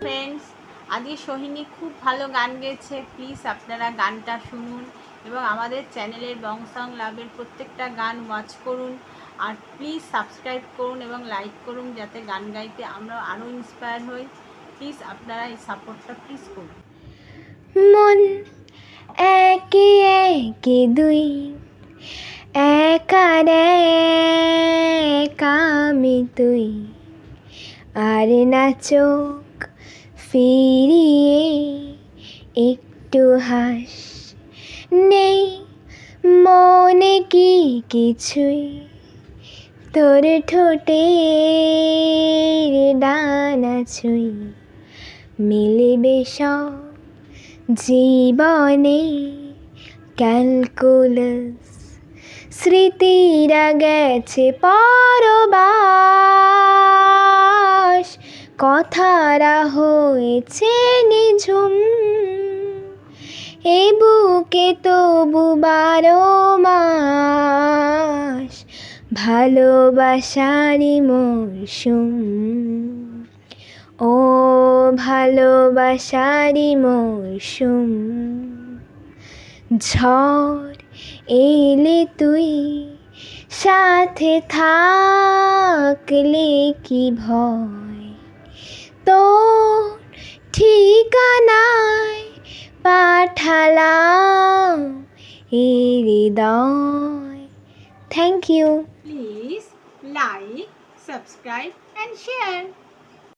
Friends, আজকে সোহিনী খুব ভালো গান গেয়েছে। প্লিজ আপনারা গানটা শুনুন এবং আমাদের চ্যানেলের বংসং লাভের প্রত্যেকটা গান ওয়াচ করুন। আর প্লিজ সাবস্ক্রাইব করুন এবং লাইক করুন, যাতে গান গাইতে আমরা আরও ইন্সপায়ার হই। প্লিজ আপনারা এই সাপোর্টটা প্লিজ করুন। মন একে একে দুই, একার একা আমি তুই, আর না চোখ ফিরিয়ে একটু হাস, নেই মনে কি কিছুই, তোর ঠোঁটের ডানা ছুঁই, মিলবে সব জীবনে ক্যালকুলাস, স্মৃতিরা গেছে পরবাস, কথারা হয়েছে নিঝুম, এ বুকে তবু 12 মাস ভালোবাসারই মরশুম, ও ভালোবাসারই মরশুম। ঝড় এলে তুই সাথে থাকলে কি ভয়, তোর ঠিকানায় পাঠালাম এই হৃদয়। Thank you. Please like, subscribe and share.